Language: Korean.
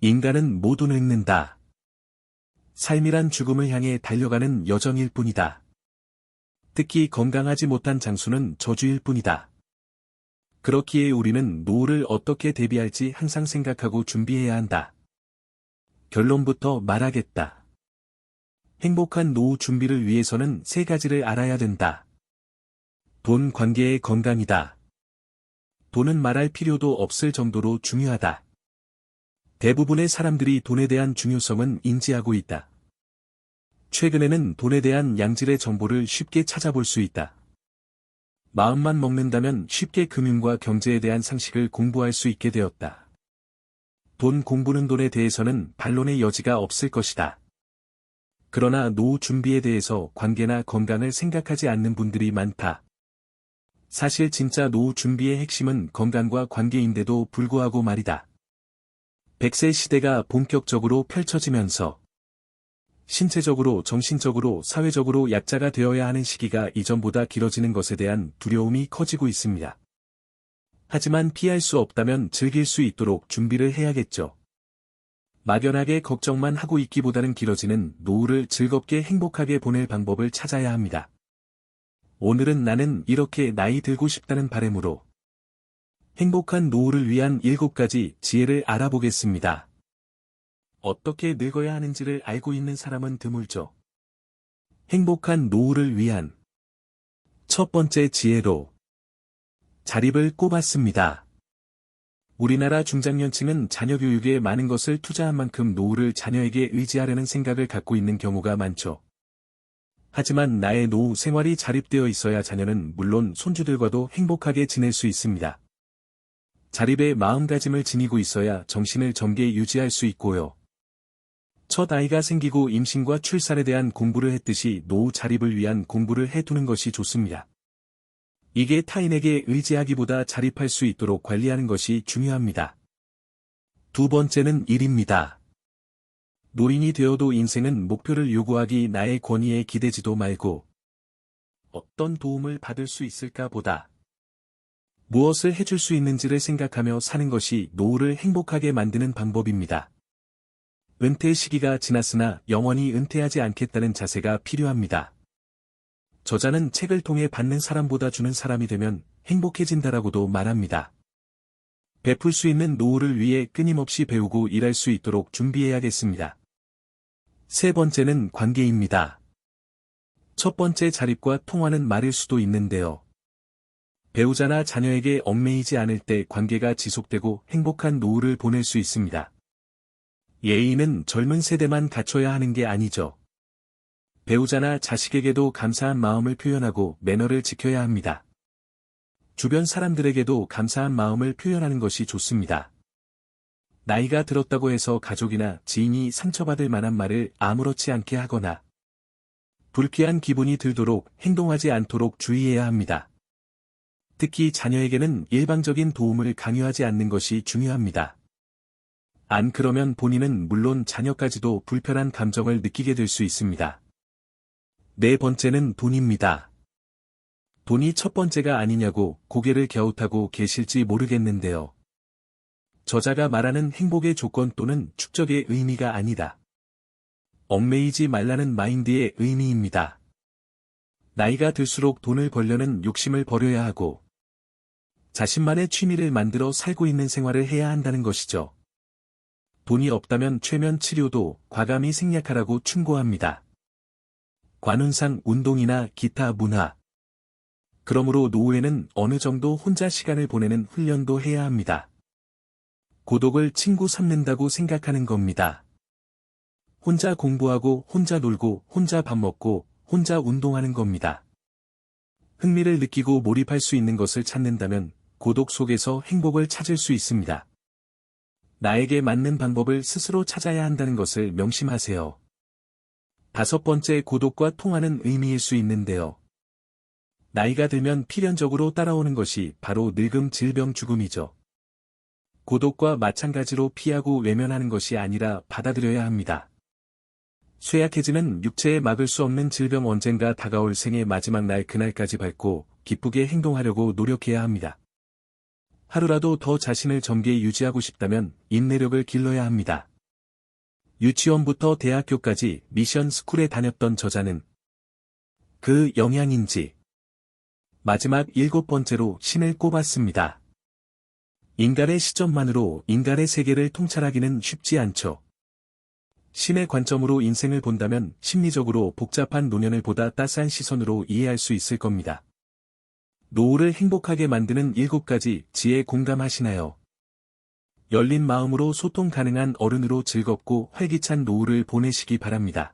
인간은 모두 늙는다. 삶이란 죽음을 향해 달려가는 여정일 뿐이다. 특히 건강하지 못한 장수는 저주일 뿐이다. 그렇기에 우리는 노후를 어떻게 대비할지 항상 생각하고 준비해야 한다. 결론부터 말하겠다. 행복한 노후 준비를 위해서는 세 가지를 알아야 된다. 돈, 관계의 건강이다. 돈은 말할 필요도 없을 정도로 중요하다. 대부분의 사람들이 돈에 대한 중요성은 인지하고 있다. 최근에는 돈에 대한 양질의 정보를 쉽게 찾아볼 수 있다. 마음만 먹는다면 쉽게 금융과 경제에 대한 상식을 공부할 수 있게 되었다. 돈 공부는 돈에 대해서는 반론의 여지가 없을 것이다. 그러나 노후 준비에 대해서 관계나 건강을 생각하지 않는 분들이 많다. 사실 진짜 노후 준비의 핵심은 건강과 관계인데도 불구하고 말이다. 100세 시대가 본격적으로 펼쳐지면서 신체적으로, 정신적으로, 사회적으로 약자가 되어야 하는 시기가 이전보다 길어지는 것에 대한 두려움이 커지고 있습니다. 하지만 피할 수 없다면 즐길 수 있도록 준비를 해야겠죠. 막연하게 걱정만 하고 있기보다는 길어지는 노후를 즐겁게 행복하게 보낼 방법을 찾아야 합니다. 오늘은 나는 이렇게 나이 들고 싶다는 바람으로 행복한 노후를 위한 7가지 지혜를 알아보겠습니다. 어떻게 늙어야 하는지를 알고 있는 사람은 드물죠. 행복한 노후를 위한 첫 번째 지혜로 자립을 꼽았습니다. 우리나라 중장년층은 자녀 교육에 많은 것을 투자한 만큼 노후를 자녀에게 의지하려는 생각을 갖고 있는 경우가 많죠. 하지만 나의 노후 생활이 자립되어 있어야 자녀는 물론 손주들과도 행복하게 지낼 수 있습니다. 자립의 마음가짐을 지니고 있어야 정신을 정게 유지할 수 있고요. 첫 아이가 생기고 임신과 출산에 대한 공부를 했듯이 노후 자립을 위한 공부를 해두는 것이 좋습니다. 이게 타인에게 의지하기보다 자립할 수 있도록 관리하는 것이 중요합니다. 두 번째는 일입니다. 노인이 되어도 인생은 목표를 요구하기 나의 권위에 기대지도 말고 어떤 도움을 받을 수 있을까 보다 무엇을 해줄 수 있는지를 생각하며 사는 것이 노후를 행복하게 만드는 방법입니다. 은퇴 시기가 지났으나 영원히 은퇴하지 않겠다는 자세가 필요합니다. 저자는 책을 통해 받는 사람보다 주는 사람이 되면 행복해진다라고도 말합니다. 베풀 수 있는 노후를 위해 끊임없이 배우고 일할 수 있도록 준비해야겠습니다. 세 번째는 관계입니다. 첫 번째 자립과 통하는 말일 수도 있는데요. 배우자나 자녀에게 얽매이지 않을 때 관계가 지속되고 행복한 노후를 보낼 수 있습니다. 예의는 젊은 세대만 갖춰야 하는 게 아니죠. 배우자나 자식에게도 감사한 마음을 표현하고 매너를 지켜야 합니다. 주변 사람들에게도 감사한 마음을 표현하는 것이 좋습니다. 나이가 들었다고 해서 가족이나 지인이 상처받을 만한 말을 아무렇지 않게 하거나 불쾌한 기분이 들도록 행동하지 않도록 주의해야 합니다. 특히 자녀에게는 일방적인 도움을 강요하지 않는 것이 중요합니다. 안 그러면 본인은 물론 자녀까지도 불편한 감정을 느끼게 될 수 있습니다. 네 번째는 돈입니다. 돈이 첫 번째가 아니냐고 고개를 갸웃하고 계실지 모르겠는데요. 저자가 말하는 행복의 조건 또는 축적의 의미가 아니다. 얽매이지 말라는 마인드의 의미입니다. 나이가 들수록 돈을 벌려는 욕심을 버려야 하고 자신만의 취미를 만들어 살고 있는 생활을 해야 한다는 것이죠. 돈이 없다면 최면 치료도 과감히 생략하라고 충고합니다. 관운상 운동이나 기타 문화. 그러므로 노후에는 어느 정도 혼자 시간을 보내는 훈련도 해야 합니다. 고독을 친구 삼는다고 생각하는 겁니다. 혼자 공부하고 혼자 놀고 혼자 밥 먹고 혼자 운동하는 겁니다. 흥미를 느끼고 몰입할 수 있는 것을 찾는다면 고독 속에서 행복을 찾을 수 있습니다. 나에게 맞는 방법을 스스로 찾아야 한다는 것을 명심하세요. 다섯 번째 고독과 통하는 의미일 수 있는데요. 나이가 들면 필연적으로 따라오는 것이 바로 늙음, 질병, 죽음이죠. 고독과 마찬가지로 피하고 외면하는 것이 아니라 받아들여야 합니다. 쇠약해지는 육체에 막을 수 없는 질병 언젠가 다가올 생의 마지막 날 그날까지 밟고 기쁘게 행동하려고 노력해야 합니다. 하루라도 더 자신을 젊게 유지하고 싶다면 인내력을 길러야 합니다. 유치원부터 대학교까지 미션 스쿨에 다녔던 저자는 그 영향인지 마지막 7번째로 신을 꼽았습니다. 인간의 시점만으로 인간의 세계를 통찰하기는 쉽지 않죠. 신의 관점으로 인생을 본다면 심리적으로 복잡한 노년을 보다 따스한 시선으로 이해할 수 있을 겁니다. 노후를 행복하게 만드는 7가지 지혜 공감하시나요? 열린 마음으로 소통 가능한 어른으로 즐겁고 활기찬 노후를 보내시기 바랍니다.